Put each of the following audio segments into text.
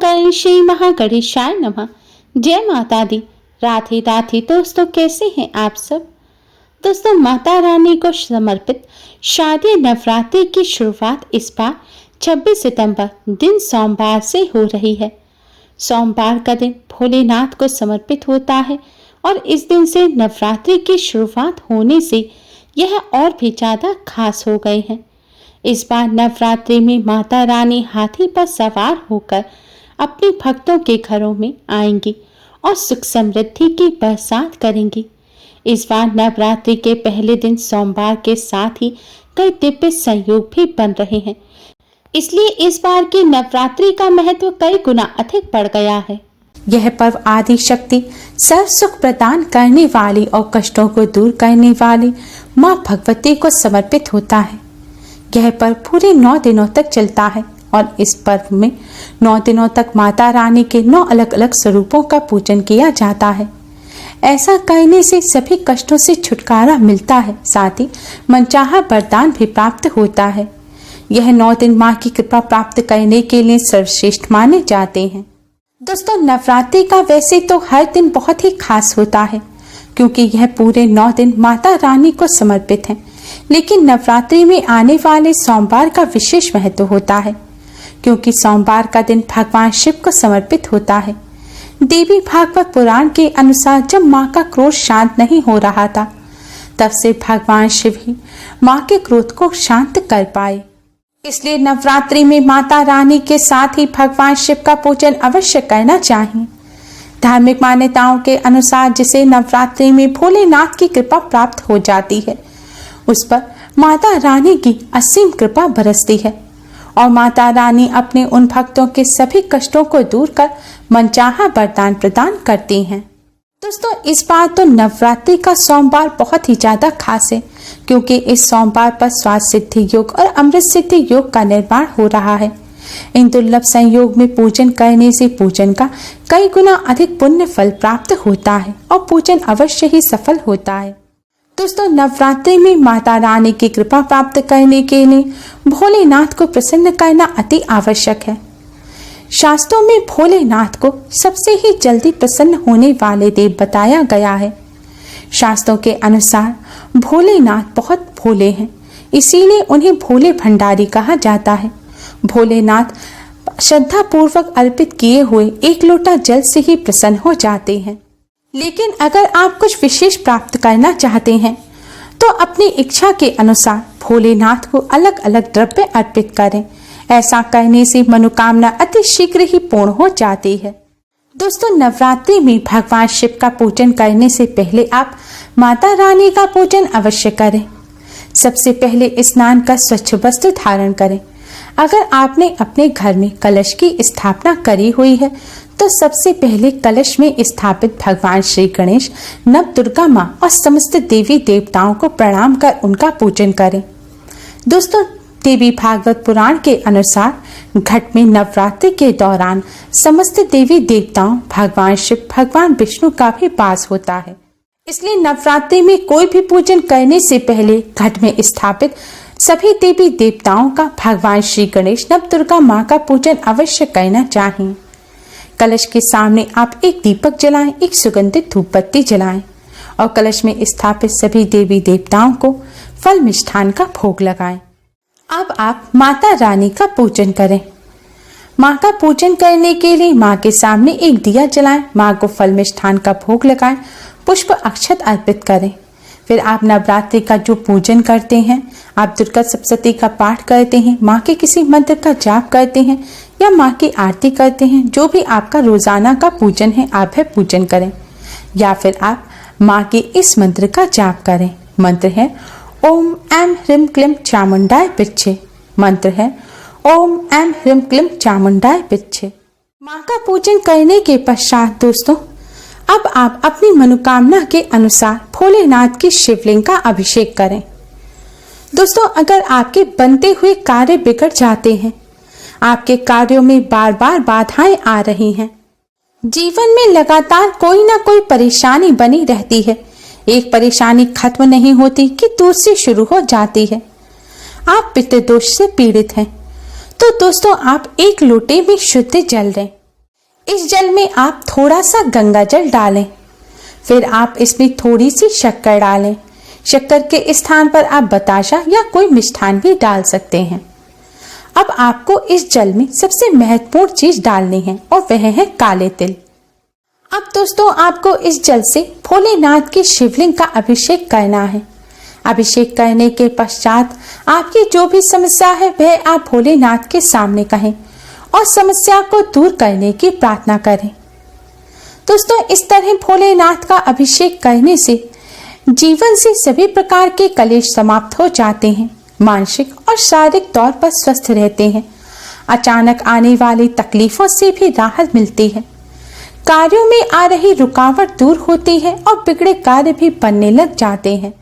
मंगल श्री महागणेशाय नमः। जय माता दी। राधे राधे दोस्तों, कैसे हैं आप सब। दोस्तों, माता रानी को समर्पित शारदीय नवरात्रि की शुरुआत इस बार 26 सितंबर दिन सोमवार से हो रही है। सोमवार का दिन भोलेनाथ को समर्पित होता है और इस दिन से नवरात्रि की शुरुआत होने से यह और भी ज़्यादा खास हो गए हैं। इस बार नवरात्रि में माता रानी हाथी पर सवार होकर अपने भक्तों के घरों में आएंगी और सुख समृद्धि की बरसात करेंगी। इस बार नवरात्रि के पहले दिन सोमवार के साथ ही कई दिव्य संयोग भी बन रहे हैं, इसलिए इस बार की नवरात्रि का महत्व कई गुना अधिक बढ़ गया है। यह पर्व आदि शक्ति सर्व सुख प्रदान करने वाली और कष्टों को दूर करने वाली माँ भगवती को समर्पित होता है। यह पर्व पूरे 9 दिनों तक चलता है और इस पर्व में 9 दिनों तक माता रानी के 9 अलग अलग स्वरूपों का पूजन किया जाता है। ऐसा करने से सभी कष्टों से छुटकारा मिलता है, साथ ही मनचाहा वरदान भी प्राप्त होता है। यह 9 दिन माँ की कृपा प्राप्त करने के लिए सर्वश्रेष्ठ माने जाते हैं। दोस्तों, नवरात्रि का वैसे तो हर दिन बहुत ही खास होता है, क्योंकि यह पूरे 9 दिन माता रानी को समर्पित है। लेकिन नवरात्रि में आने वाले सोमवार का विशेष महत्व होता है, क्योंकि सोमवार का दिन भगवान शिव को समर्पित होता है। देवी भागवत पुराण के अनुसार जब माँ का क्रोध शांत नहीं हो रहा था, तब से भगवान शिव ही माँ के क्रोध को शांत कर पाए। इसलिए नवरात्रि में माता रानी के साथ ही भगवान शिव का पूजन अवश्य करना चाहिए। धार्मिक मान्यताओं के अनुसार जिसे नवरात्रि में भोलेनाथ की कृपा प्राप्त हो जाती है, उस पर माता रानी की असीम कृपा बरसती है और माता रानी अपने उन भक्तों के सभी कष्टों को दूर कर मनचाहा वरदान प्रदान करती हैं। दोस्तों, इस बार तो नवरात्रि का सोमवार बहुत ही ज्यादा खास है, क्योंकि इस सोमवार पर स्वास्थ्य सिद्धि योग और अमृत सिद्धि योग का निर्माण हो रहा है। इन दुर्लभ संयोग में पूजन करने से पूजन का कई गुना अधिक पुण्य फल प्राप्त होता है और पूजन अवश्य ही सफल होता है। दोस्तों, नवरात्रि में माता रानी की कृपा प्राप्त करने के लिए भोलेनाथ को प्रसन्न करना अति आवश्यक है। शास्त्रों में भोलेनाथ को सबसे ही जल्दी प्रसन्न होने वाले देव बताया गया है। शास्त्रों के अनुसार भोलेनाथ बहुत भोले हैं, इसीलिए उन्हें भोले भंडारी कहा जाता है। भोलेनाथ श्रद्धा पूर्वक अर्पित किए हुए एक लोटा जल से ही प्रसन्न हो जाते हैं। लेकिन अगर आप कुछ विशेष प्राप्त करना चाहते हैं तो अपनी इच्छा के अनुसार भोलेनाथ को अलग अलग द्रव्य अर्पित करें। ऐसा करने से मनोकामना अति शीघ्र ही पूर्ण हो जाती है। दोस्तों, नवरात्रि में भगवान शिव का पूजन करने से पहले आप माता रानी का पूजन अवश्य करें। सबसे पहले स्नान कर स्वच्छ वस्त्र धारण करें। अगर आपने अपने घर में कलश की स्थापना करी हुई है तो सबसे पहले कलश में स्थापित भगवान श्री गणेश, नव दुर्गा माँ और समस्त देवी देवताओं को प्रणाम कर उनका पूजन करें। दोस्तों, देवी भागवत पुराण के अनुसार घट में नवरात्रि के दौरान समस्त देवी देवताओं, भगवान शिव, भगवान विष्णु का भी वास होता है। इसलिए नवरात्रि में कोई भी पूजन करने से पहले घट में स्थापित सभी देवी देवताओं का, भगवान श्री गणेश, नव दुर्गा माँ का पूजन अवश्य करना चाहिए। कलश के सामने आप एक दीपक जलाएं, एक सुगंधित धूप बत्ती जलाएं और कलश में स्थापित सभी देवी देवताओं को फल मिष्ठान का भोग लगाएं। अब आप माता रानी का पूजन करें। माँ का पूजन करने के लिए माँ के सामने एक दिया जलाएं, माँ को फल मिष्ठान का भोग लगाएं, पुष्प अक्षत अर्पित करें। फिर आप नवरात्रि का जो पूजन करते हैं, आप दुर्गा सप्तशती का पाठ करते हैं, माँ के किसी मंत्र का जाप करते हैं या माँ की आरती करते हैं, जो भी आपका रोजाना का पूजन है आप है पूजन करें। या फिर आप माँ के इस मंत्र का जाप करें। मंत्र है ओम ऐं ह्रीं क्लीं चामुंडाय विच्चे। मंत्र है ओम ऐं ह्रीं क्लीं चामुंडाय विच्चे। माँ का पूजन करने के पश्चात दोस्तों, अब आप अपनी मनोकामना के अनुसार भोलेनाथ की शिवलिंग का अभिषेक करें। दोस्तों, अगर आपके बनते हुए कार्य बिगड़ जाते हैं, आपके कार्यों में बार बार बाधाएं आ रही हैं, जीवन में लगातार कोई ना कोई परेशानी बनी रहती है, एक परेशानी खत्म नहीं होती कि दूसरी शुरू हो जाती है, आप पितृदोष से पीड़ित हैं, तो दोस्तों आप एक लोटे में शुद्ध जल लें इस जल में आप थोड़ा सा गंगा जल डालें। फिर आप इसमें थोड़ी सी शक्कर डालें। शक्कर के स्थान पर आप बताशा या कोई मिष्ठान भी डाल सकते हैं। अब आपको इस जल में सबसे महत्वपूर्ण चीज डालनी है और वह है काले तिल। अब दोस्तों आपको इस जल से भोलेनाथ की शिवलिंग का अभिषेक करना है। अभिषेक करने के पश्चात आपकी जो भी समस्या है वह आप भोलेनाथ के सामने कहें और समस्या को दूर करने की प्रार्थना करें। दोस्तों इस तरह भोलेनाथ का अभिषेक करने से जीवन से सभी प्रकार के कलेश समाप्त हो जाते हैं, मानसिक और शारीरिक तौर पर स्वस्थ रहते हैं, अचानक आने वाली तकलीफों से भी राहत मिलती है, कार्यों में आ रही रुकावट दूर होती है और बिगड़े कार्य भी बनने लग जाते हैं।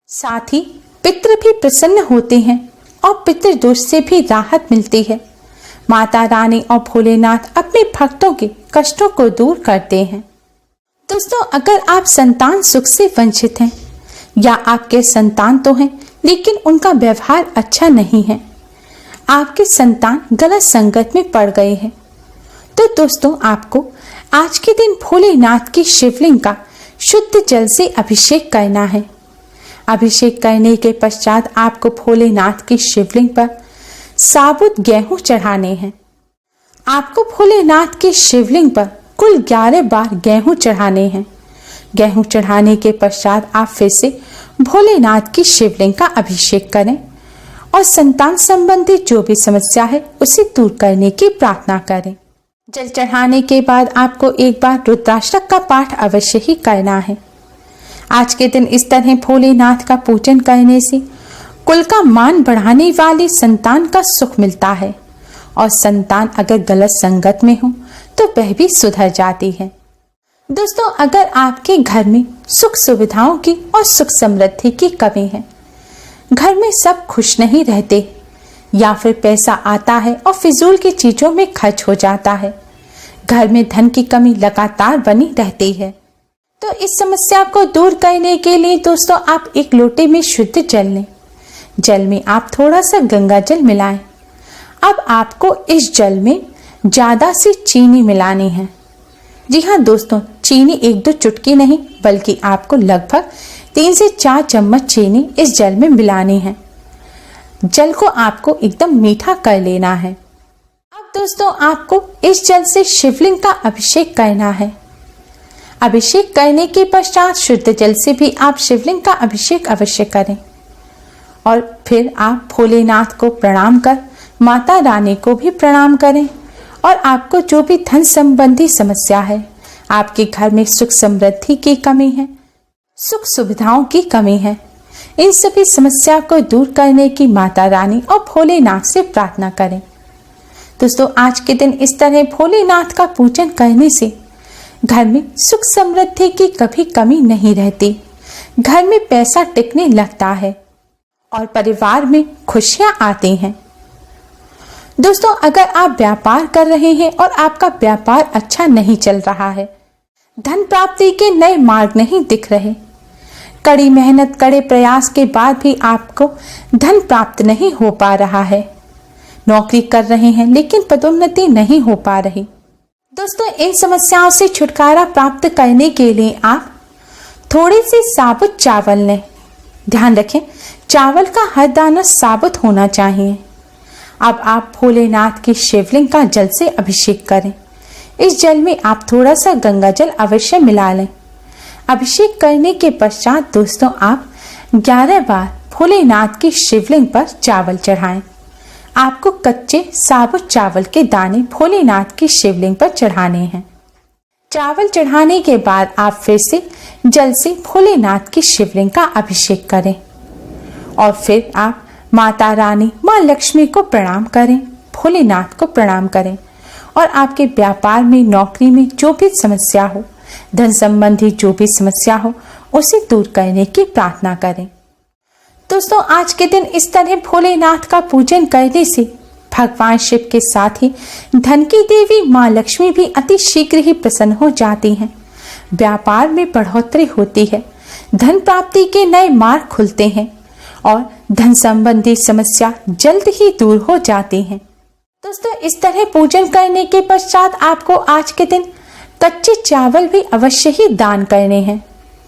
साथ ही पितृ भी प्रसन्न होते हैं और पितृदोष से भी राहत मिलती है। माता रानी और भोलेनाथ अपने भक्तों के कष्टों को दूर करते हैं। दोस्तों अगर आप संतान सुख से वंचित हैं या आपके संतान तो हैं लेकिन उनका व्यवहार अच्छा नहीं है, आपके संतान गलत संगत में पड़ गए हैं, तो दोस्तों आपको आज के दिन भोलेनाथ की शिवलिंग का शुद्ध जल से अभिषेक करना है। अभिषेक करने के पश्चात आपको भोलेनाथ की शिवलिंग पर साबुत गेहूं चढ़ाने हैं। आपको भोलेनाथ की शिवलिंग पर कुल 11 बार गेहूं चढ़ाने हैं। गेहूं चढ़ाने के पश्चात आप फिर से भोलेनाथ की शिवलिंग का अभिषेक करें और संतान संबंधी जो भी समस्या है उसे दूर करने की प्रार्थना करें। जल चढ़ाने के बाद आपको एक बार रुद्राष्टक का पाठ अवश्य ही करना है। आज के दिन इस तरह भोलेनाथ का पूजन करने से कुल का मान बढ़ाने वाली संतान का सुख मिलता है और संतान अगर गलत संगत में हो तो वह भी सुधर जाती है। दोस्तों अगर आपके घर में सुख सुविधाओं की और सुख समृद्धि की कमी है, घर में सब खुश नहीं रहते या फिर पैसा आता है और फिजूल की चीजों में खर्च हो जाता है, घर में धन की कमी लगातार बनी रहती है, तो इस समस्या को दूर करने के लिए दोस्तों आप एक लोटे में शुद्ध जल लें। जल में आप थोड़ा सा गंगा जल मिलाएं। अब आपको इस जल में ज्यादा सी चीनी मिलानी है। जी हाँ दोस्तों, चीनी 1-2 चुटकी नहीं बल्कि आपको लगभग 3 से 4 चम्मच चीनी इस जल में मिलानी है। जल को आपको एकदम मीठा कर लेना है। अब दोस्तों आपको इस जल से शिवलिंग का अभिषेक करना है। अभिषेक करने के पश्चात शुद्ध जल से भी आप शिवलिंग का अभिषेक अवश्य करें और फिर आप भोलेनाथ को प्रणाम कर माता रानी को भी प्रणाम करें और आपको जो भी धन संबंधी समस्या है, आपके घर में सुख समृद्धि की कमी है, सुख सुविधाओं की कमी है, इन सभी समस्या को दूर करने की माता रानी और भोलेनाथ से प्रार्थना करें। दोस्तों आज के दिन इस तरह भोलेनाथ का पूजन करने से घर में सुख समृद्धि की कभी कमी नहीं रहती, घर में पैसा टिकने लगता है और परिवार में खुशियां आती हैं। दोस्तों अगर आप व्यापार कर रहे हैं और आपका व्यापार अच्छा नहीं चल रहा है, धन प्राप्ति के नए मार्ग नहीं दिख रहे, कड़ी मेहनत कड़े प्रयास के बाद भी आपको धन प्राप्त नहीं हो पा रहा है, नौकरी कर रहे हैं लेकिन पदोन्नति नहीं हो पा रही, दोस्तों इन समस्याओं से छुटकारा प्राप्त करने के लिए आप थोड़े से साबुत चावल लें। ध्यान रखें चावल का हर दाना साबुत होना चाहिए। अब आप भोलेनाथ की शिवलिंग का जल से अभिषेक करें। इस जल में आप थोड़ा सा गंगा जल अवश्य मिला लें। अभिषेक करने के पश्चात दोस्तों आप 11 बार भोलेनाथ की शिवलिंग पर चावल चढ़ाएं। आपको कच्चे साबुत चावल के दाने भोलेनाथ की शिवलिंग पर चढ़ाने हैं। चावल चढ़ाने के बाद आप फिर से जल से भोलेनाथ की शिवलिंग का अभिषेक करें और फिर आप माता रानी माँ लक्ष्मी को प्रणाम करें, भोलेनाथ को प्रणाम करें और आपके व्यापार में नौकरी में जो भी समस्या हो, धन संबंधी जो भी समस्या हो उसे दूर करने की प्रार्थना करें। दोस्तों आज के दिन इस तरह भोलेनाथ का पूजन करने से भगवान शिव के साथ ही धन की देवी माँ लक्ष्मी भी अति शीघ्र ही प्रसन्न हो जाती हैं। व्यापार में बढ़ोतरी होती है, धन प्राप्ति के नए मार्ग खुलते हैं और धन संबंधी समस्या जल्द ही दूर हो जाती हैं। दोस्तों इस तरह पूजन करने के पश्चात आपको आज के दिन कच्चे चावल भी अवश्य ही दान करने हैं।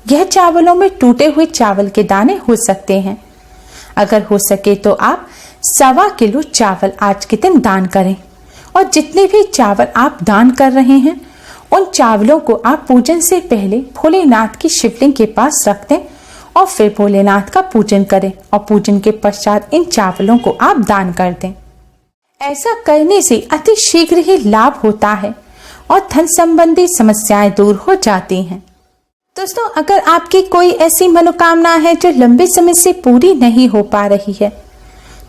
यह चावलों में टूटे हुए चावल के दाने हो सकते हैं। अगर हो सके तो आप 1.25 किलो चावल आज के दिन दान करें और जितने भी चावल आप दान कर रहे हैं उन चावलों को आप पूजन से पहले भोलेनाथ की शिवलिंग के पास रख दें और फिर भोलेनाथ का पूजन करें और पूजन के पश्चात इन चावलों को आप दान कर दें। ऐसा करने से अति शीघ्र ही लाभ होता है और धन संबंधी समस्याएं दूर हो जाती हैं। दोस्तों अगर आपकी कोई ऐसी मनोकामना है जो लंबे समय से पूरी नहीं हो पा रही है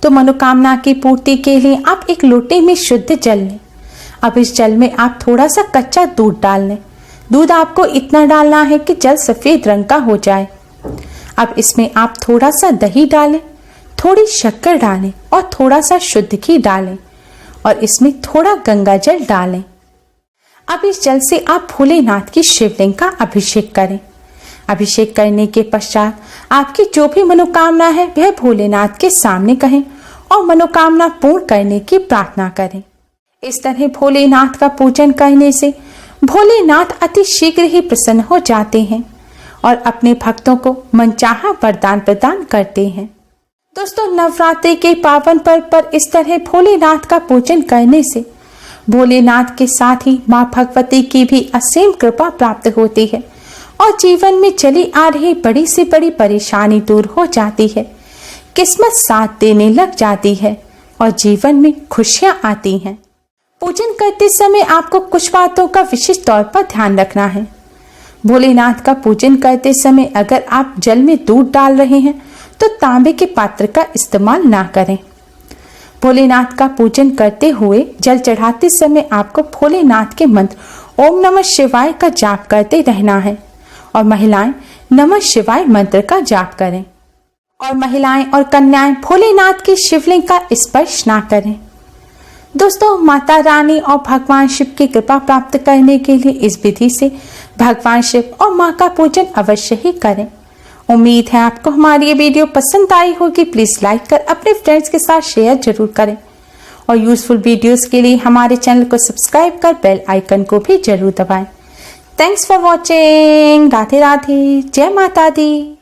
तो मनोकामना की पूर्ति के लिए आप एक लोटे में शुद्ध जल लें। अब इस जल में आप थोड़ा सा कच्चा दूध डाल लें। दूध आपको इतना डालना है कि जल सफेद रंग का हो जाए। अब इसमें आप थोड़ा सा दही डालें, थोड़ी शक्कर डालें और थोड़ा सा शुद्ध घी डालें और इसमें थोड़ा गंगा जल डालें। अब इस जल से आप भोलेनाथ की शिवलिंग का अभिषेक करें। अभिषेक करने के पश्चात आपकी जो भी मनोकामना है वह भोलेनाथ के सामने कहें और मनोकामना पूर्ण करने की प्रार्थना करें। इस तरह भोलेनाथ का पूजन करने से भोलेनाथ अति शीघ्र ही प्रसन्न हो जाते हैं और अपने भक्तों को मनचाहा वरदान प्रदान करते हैं। दोस्तों नवरात्रि के पावन पर्व पर इस तरह भोलेनाथ का पूजन करने से भोलेनाथ के साथ ही माँ भगवती की भी असीम कृपा प्राप्त होती है और जीवन में चली आ रही बड़ी से बड़ी परेशानी दूर हो जाती है, किस्मत साथ देने लग जाती है और जीवन में खुशियां आती हैं। पूजन करते समय आपको कुछ बातों का विशेष तौर पर ध्यान रखना है। भोलेनाथ का पूजन करते समय अगर आप जल में दूध डाल रहे हैं तो तांबे के पात्र का इस्तेमाल ना करें। भोलेनाथ का पूजन करते हुए जल चढ़ाते समय आपको भोलेनाथ के मंत्र ओम नमः शिवाय का जाप करते रहना है और महिलाएं नमः शिवाय मंत्र का जाप करें और महिलाएं और कन्याएं भोलेनाथ की शिवलिंग का स्पर्श ना करें। दोस्तों माता रानी और भगवान शिव की कृपा प्राप्त करने के लिए इस विधि से भगवान शिव और माँ का पूजन अवश्य ही करें। उम्मीद है आपको हमारी ये वीडियो पसंद आई होगी। प्लीज लाइक कर अपने फ्रेंड्स के साथ शेयर जरूर करें और यूजफुल वीडियोस के लिए हमारे चैनल को सब्सक्राइब कर बेल आइकन को भी जरूर दबाएं। Thanks for watching. Radhe Radhe. जय माता दी।